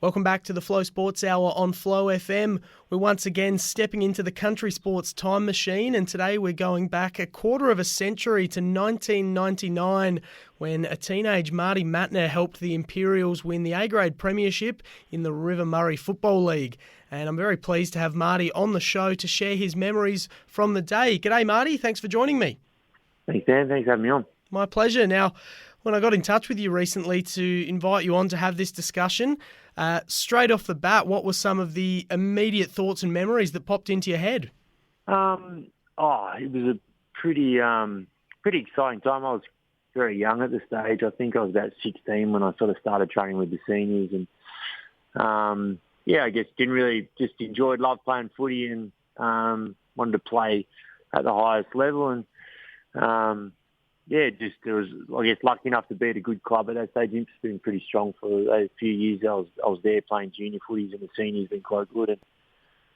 Welcome back to the Flow Sports Hour on Flow FM. We're once again stepping into the country sports time machine, and today we're going back a quarter of a century to 1999 when a teenage Marty Mattner helped the Imperials win the A-grade Premiership in the River Murray Football League. And I'm very pleased to have Marty on the show to share his memories from the day. G'day, Marty. Thanks for joining me. Thanks, Dan. Thanks for having me on. My pleasure. Now, when I got in touch with you recently to invite you on to have this discussion, straight off the bat, what were some of the immediate thoughts and memories that popped into your head? It was a pretty exciting time. I was very young at the stage. I think I was about 16 when I sort of started training with the seniors, and I guess just loved playing footy and wanted to play at the highest level, and it was, I guess, lucky enough to be at a good club at that stage. Imp's been pretty strong for a few years. I was there playing junior footies, and the seniors been quite good. And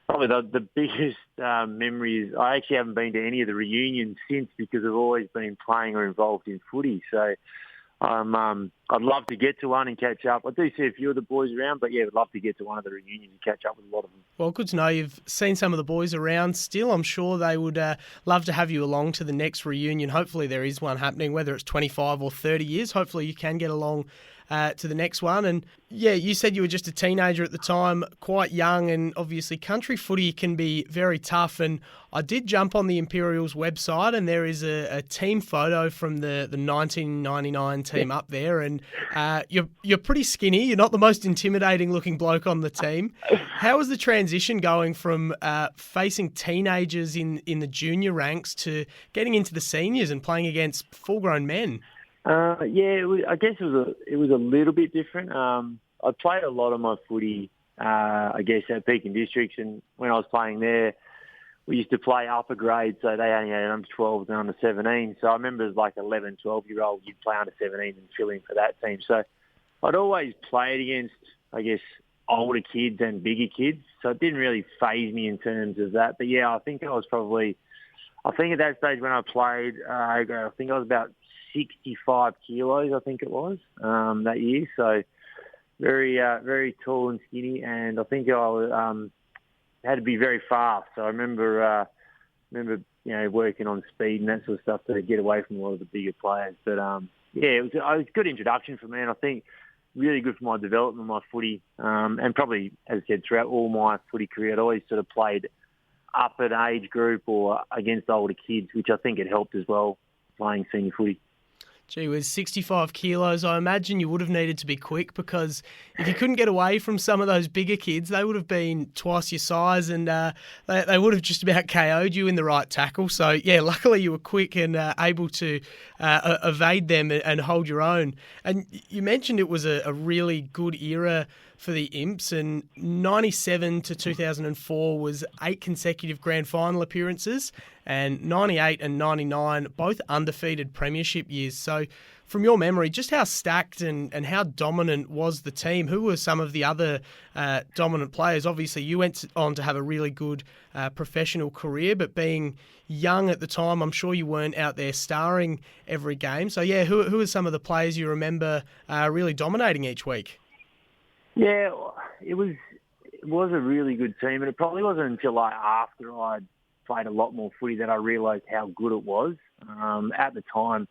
probably the biggest memory is I actually haven't been to any of the reunions since because I've always been playing or involved in footy. So I'd love to get to one and catch up. I do see a few of the boys around, but I'd love to get to one of the reunions and catch up with a lot of them. Well, good to know you've seen some of the boys around still. I'm sure they would love to have you along to the next reunion. Hopefully there is one happening, whether it's 25 or 30 years. Hopefully you can get along to the next one. And you said you were just a teenager at the time, quite young, and obviously country footy can be very tough. And I did jump on the Imperials website, and there is a team photo from the 1999 team up there, and you're pretty skinny. You're not the most intimidating looking bloke on the team. How was the transition going from facing teenagers in the junior ranks to getting into the seniors and playing against full-grown men? I guess it was a little bit different. I played a lot of my footy, I guess, at Pekin Districts, and when I was playing there, we used to play upper grade, so they only had under 12s and under 17. So I remember as like 11, 12-year-old, you'd play under 17 and fill in for that team. So I'd always played against, I guess, older kids and bigger kids, so it didn't really faze me in terms of that. But I think at that stage when I played, I think I was about 65 kilos, I think it was, that year. So very tall and skinny, and I think I had to be very fast. So I remember working on speed and that sort of stuff to get away from a lot of the bigger players. But it was a good introduction for me, and I think really good for my development, my footy, and probably, as I said, throughout all my footy career, I'd always sort of played up an age group or against older kids, which I think it helped as well playing senior footy. Gee whiz, 65 kilos. I imagine you would have needed to be quick, because if you couldn't get away from some of those bigger kids, they would have been twice your size, and they would have just about KO'd you in the right tackle. So, luckily you were quick and able to evade them and hold your own. And you mentioned it was a really good era for the Imps, and 97 to 2004 was 8 consecutive grand final appearances, and 98 and 99 both undefeated premiership years. So from your memory, just how stacked and how dominant was the team? Who were some of the other dominant players? Obviously, you went on to have a really good professional career, but being young at the time, I'm sure you weren't out there starring every game. So, who are some of the players you remember really dominating each week? Yeah, it was a really good team, and it probably wasn't until after I'd played a lot more footy that I realised how good it was. At the time,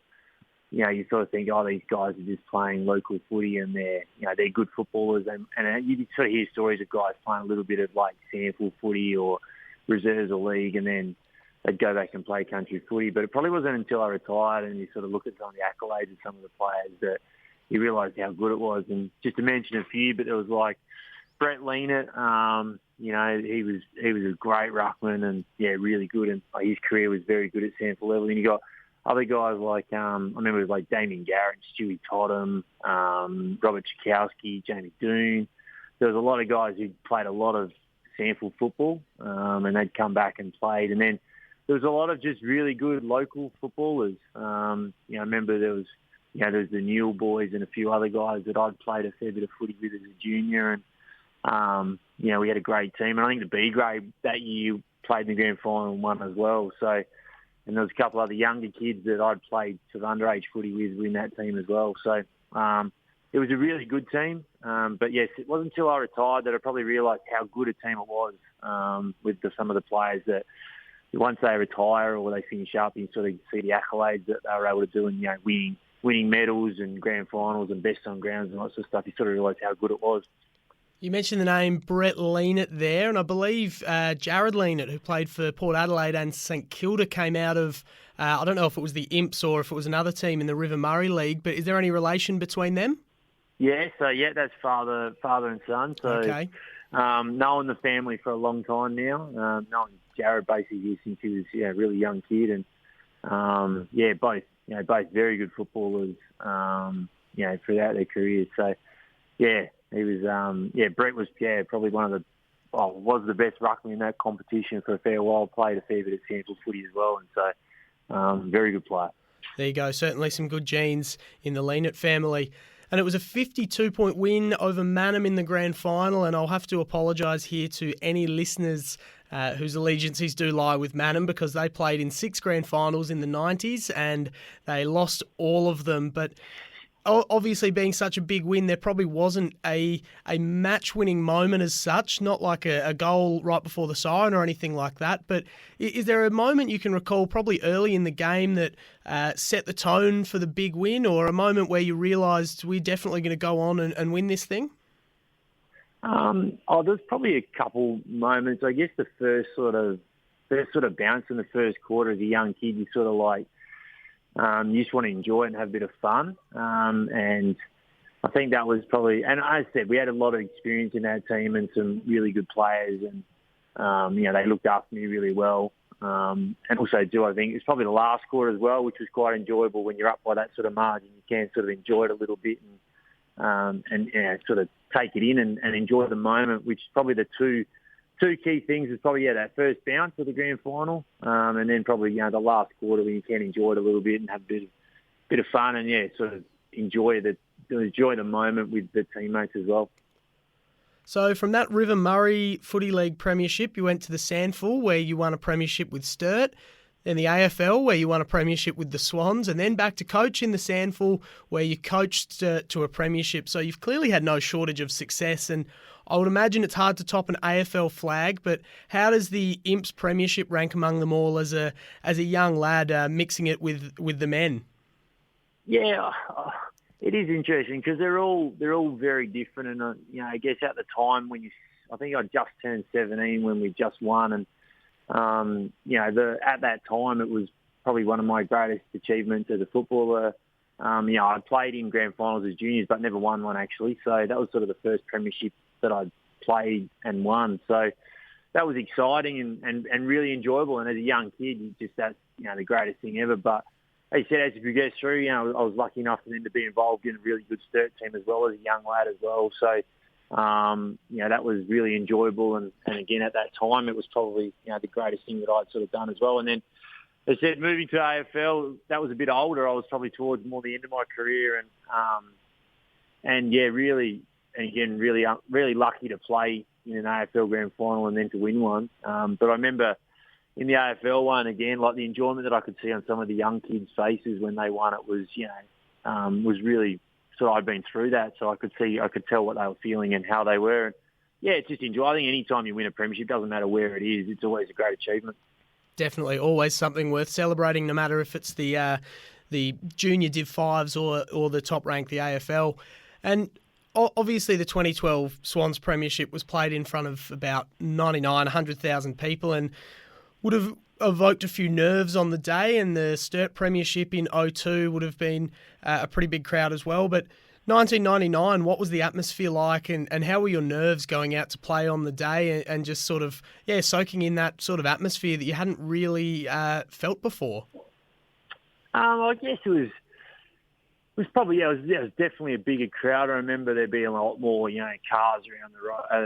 you sort of think, these guys are just playing local footy and they're good footballers, and you sort of hear stories of guys playing a little bit of like sample footy or reserves or league, and then they'd go back and play country footy. But it probably wasn't until I retired and you sort of look at some of the accolades of some of the players that you realised how good it was. And just to mention a few, but there was like Brett Leanett, he was a great ruckman and really good, and his career was very good at sample level. And you got other guys like I remember it was like Damien Garrett, Stewie Totham, Robert Chikowski, Jamie Doon. There was a lot of guys who played a lot of sample football, and they'd come back and played. And then there was a lot of just really good local footballers. I remember there was the Newell boys and a few other guys that I'd played a fair bit of footy with as a junior, and we had a great team. And I think the B grade that year played in the grand final and won as well. So, and there was a couple of other younger kids that I'd played sort of underage footy with in that team as well. So, it was a really good team. But yes, it wasn't until I retired that I probably realised how good a team it was with some of the players that once they retire or they finish up, you sort of see the accolades that they were able to do and, winning medals and grand finals and best on grounds and lots of stuff. You sort of realise how good it was. You mentioned the name Brett Leanett there, and I believe Jared Leanett, who played for Port Adelaide and St Kilda, came out of, I don't know if it was the Imps or if it was another team in the River Murray League, but is there any relation between them? Yeah, that's father and son. So, okay. Knowing the family for a long time now, knowing Jared basically since he was a really young kid, and both very good footballers, throughout their careers. So, yeah, he was, Brett was, probably was the best ruckman in that competition for a fair while. Played a fair bit of sample footy as well, and so very good player. There you go. Certainly some good genes in the Leanett family. And it was a 52-point win over Mattner in the grand final, and I'll have to apologise here to any listeners whose allegiances do lie with Mattner because they played in 6 grand finals in the 90s and they lost all of them. But obviously being such a big win, there probably wasn't a match-winning moment as such, not like a goal right before the siren or anything like that. But is there a moment you can recall probably early in the game that set the tone for the big win, or a moment where you realised we're definitely going to go on and win this thing? There's probably a couple moments. I guess the first sort of bounce in the first quarter as a young kid, you sort of like, you just want to enjoy it and have a bit of fun. And I think that was probably, and as I said, we had a lot of experience in that team and some really good players, and, they looked after me really well. And also I think it's probably the last quarter as well, which was quite enjoyable when you're up by that sort of margin. You can sort of enjoy it a little bit and sort of take it in and enjoy the moment, which is probably the two key things is probably that first bounce of the grand final, and then probably the last quarter when you can enjoy it a little bit and have a bit of fun and sort of enjoy the moment with the teammates as well. So from that River Murray Footy League Premiership, you went to the Sandful where you won a premiership with Sturt, then the AFL where you won a premiership with the Swans, and then back to coach in the Sandful where you coached to a premiership. So you've clearly had no shortage of success, and I would imagine it's hard to top an AFL flag, but how does the Imps Premiership rank among them all as a young lad mixing it with the men? Yeah, it is interesting because they're all very different, and I guess at the time I think I just turned 17 when we just won, and at that time it was probably one of my greatest achievements as a footballer. I played in grand finals as juniors, but never won one actually. So that was sort of the first premiership that I played and won. So that was exciting and really enjoyable. And as a young kid, that's the greatest thing ever. But as you said, as you progress through, I was lucky enough to be involved in a really good Sturt team as well as a young lad as well. So that was really enjoyable. And again, at that time, it was probably the greatest thing that I'd sort of done as well. And then, as I said, moving to AFL, that was a bit older. I was probably towards more the end of my career, really lucky to play in an AFL grand final and then to win one. But I remember in the AFL one, again, like the enjoyment that I could see on some of the young kids' faces when they won it was, was really. So I'd been through that, so I could tell what they were feeling and how they were. And it's just enjoy. I think any time you win a premiership, doesn't matter where it is, it's always a great achievement. Definitely, always something worth celebrating, no matter if it's the junior Div 5s or the top rank, the AFL. And obviously the 2012 Swans Premiership was played in front of about 100,000 people and would have evoked a few nerves on the day, and the Sturt Premiership in 2002 would have been a pretty big crowd as well. But 1999, what was the atmosphere like, and how were your nerves going out to play on the day and just sort of, soaking in that sort of atmosphere that you hadn't really felt before? I guess it was probably, it was definitely a bigger crowd. I remember there being a lot more, cars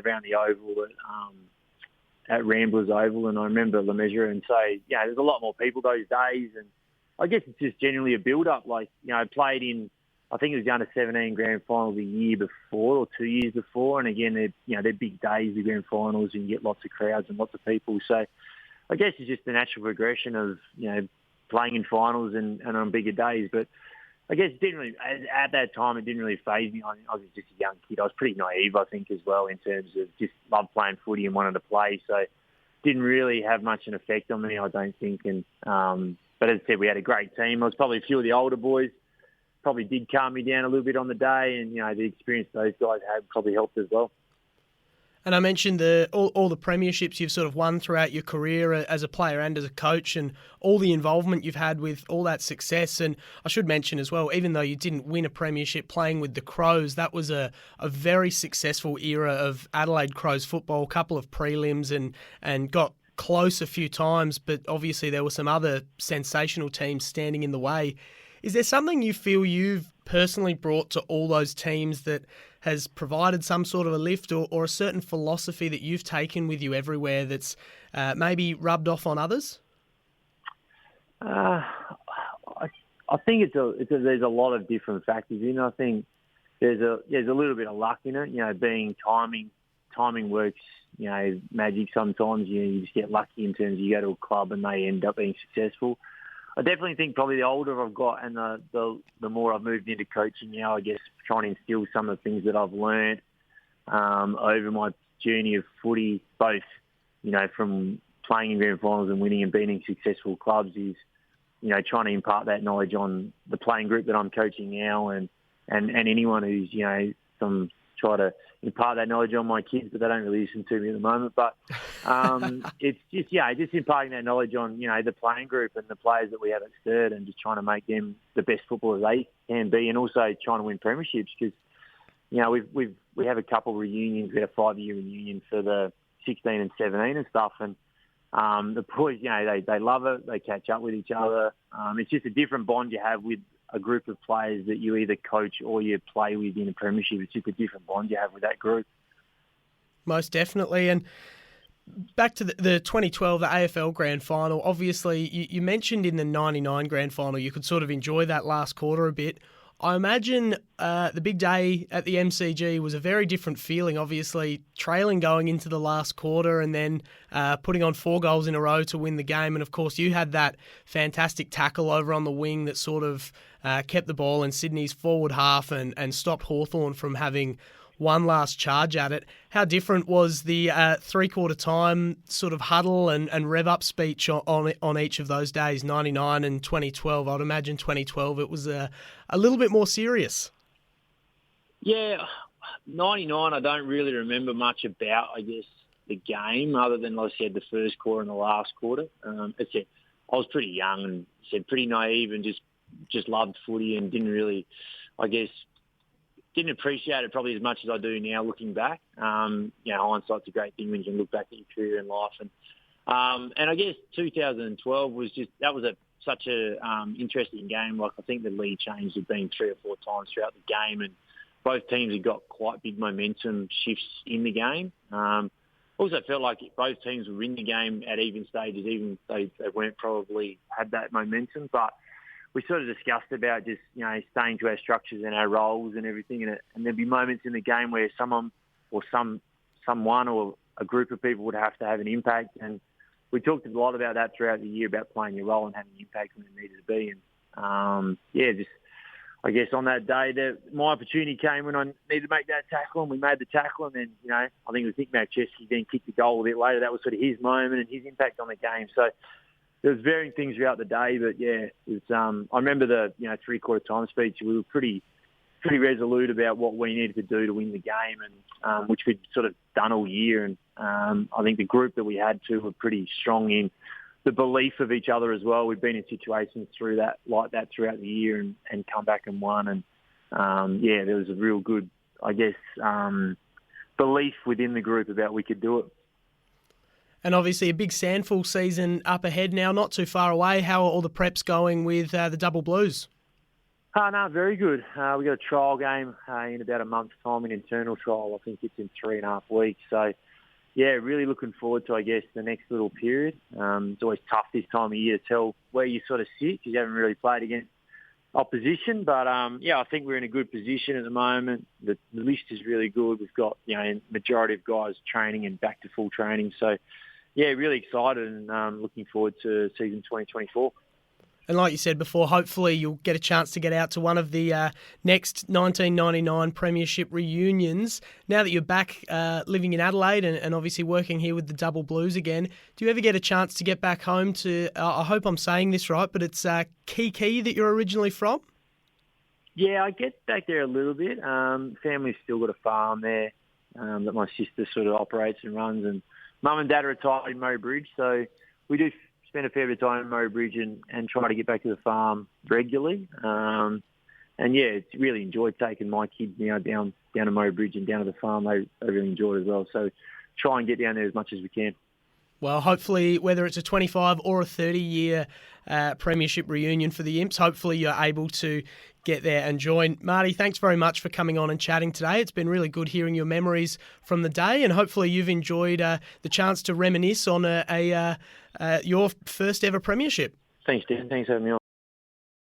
around the oval at Ramblers Oval, and I remember Le Mesurier, and so, there's a lot more people those days, and I guess it's just generally a build-up. Like, I played in, I think it was the under-17 grand finals a year before or 2 years before, and again, they're big days, the grand finals, and you get lots of crowds and lots of people. So I guess it's just the natural progression of, playing in finals and on bigger days. But I guess it didn't really, at that time, it didn't really faze me. I was just a young kid. I was pretty naive, I think, as well, in terms of just loved playing footy and wanted to play. So it didn't really have much an effect on me, I don't think. And but as I said, we had a great team. I was probably a few of the older boys probably did calm me down a little bit on the day, and the experience those guys had probably helped as well. And I mentioned all the premierships you've sort of won throughout your career as a player and as a coach, and all the involvement you've had with all that success. And I should mention as well, even though you didn't win a premiership playing with the Crows, that was a very successful era of Adelaide Crows football, a couple of prelims and got close a few times, but obviously there were some other sensational teams standing in the way. Is there something you feel you've personally brought to all those teams that has provided some sort of a lift, or a certain philosophy that you've taken with you everywhere that's maybe rubbed off on others? I think there's a lot of different factors in. I think there's a little bit of luck in it. Being timing works. Magic sometimes. You just get lucky in terms of you go to a club and they end up being successful. I definitely think probably the older I've got and the more I've moved into coaching now, I guess trying to instill some of the things that I've learned over my journey of footy, both, from playing in grand finals and winning and being in successful clubs, is, trying to impart that knowledge on the playing group that I'm coaching now and anyone who's, try to impart that knowledge on my kids, but they don't really listen to me at the moment. But it's just imparting that knowledge on, the playing group and the players that we have at Sturt, and just trying to make them the best footballers they can be, and also trying to win premierships, because, we have a couple of reunions. We had a 5-year reunion for the 16 and 17 and stuff, and the boys, they love it. They catch up with each other. It's just a different bond you have with a group of players that you either coach or you play with in a premiership. It's just a different bond you have with that group. Most definitely. And back to the 2012, the AFL Grand Final, obviously you mentioned in the 99 Grand Final you could sort of enjoy that last quarter a bit. I imagine the big day at the MCG was a very different feeling, obviously trailing going into the last quarter and then putting on 4 goals in a row to win the game. And, of course, you had that fantastic tackle over on the wing that sort of kept the ball in Sydney's forward half and stopped Hawthorn from having one last charge at it. How different was the three-quarter time sort of huddle and rev-up speech on each of those days, 99 and 2012? I'd imagine 2012 it was a little bit more serious. Yeah, 99 I don't really remember much about, I guess, the game, other than, like I said, the first quarter and the last quarter. I was pretty young and pretty naive and just loved footy and didn't really, I guess, didn't appreciate it probably as much as I do now looking back. Hindsight's a great thing when you can look back at your career in life. And I guess 2012 was such a interesting game. Like, I think the lead change had been 3 or 4 times throughout the game, and both teams had got quite big momentum shifts in the game. Also felt like both teams were in the game at even stages, even though they weren't probably had that momentum. But we sort of discussed about just, staying to our structures and our roles and everything. And there'd be moments in the game where someone or someone or a group of people would have to have an impact. And we talked a lot about that throughout the year, about playing your role and having an impact when it needed to be. And, I guess on that day, my opportunity came when I needed to make that tackle, and we made the tackle. And then, I think it was Nick Malcheski then kicked the goal a bit later. That was sort of his moment and his impact on the game. So there was varying things throughout the day, but it was, I remember the three-quarter time speech. We were pretty resolute about what we needed to do to win the game, and which we'd sort of done all year. And I think the group that we had too were pretty strong in the belief of each other as well. We've been in situations like that throughout the year and come back and won. And there was a real good, I guess, belief within the group about we could do it. And obviously a big Sandful season up ahead now, not too far away. How are all the preps going with the Double Blues? No, very good. We got a trial game in about a month's time, an internal trial. I think it's in 3.5 weeks. So, really looking forward to, I guess, the next little period. It's always tough this time of year to tell where you sort of sit because you haven't really played against opposition. But, I think we're in a good position at the moment. The list is really good. We've got, a majority of guys training and back to full training. So, really excited and looking forward to season 2024. And like you said before, hopefully you'll get a chance to get out to one of the next 1999 Premiership reunions. Now that you're back living in Adelaide and obviously working here with the Double Blues again, do you ever get a chance to get back home to, I hope I'm saying this right, but it's Kiki that you're originally from? Yeah, I get back there a little bit. Family's still got a farm there that my sister sort of operates and runs, and Mum and Dad are retired in Murray Bridge, so we do spend a fair bit of time in Murray Bridge and try to get back to the farm regularly. And yeah, it's really enjoyed taking my kids now down to Murray Bridge and down to the farm. They really enjoy it as well. So try and get down there as much as we can. Well, hopefully, whether it's a 25 or a 30-year Premiership reunion for the Imps, hopefully you're able to get there and join. Marty, thanks very much for coming on and chatting today. It's been really good hearing your memories from the day, and hopefully you've enjoyed the chance to reminisce on your first ever Premiership. Thanks, Dan. Thanks for having me on.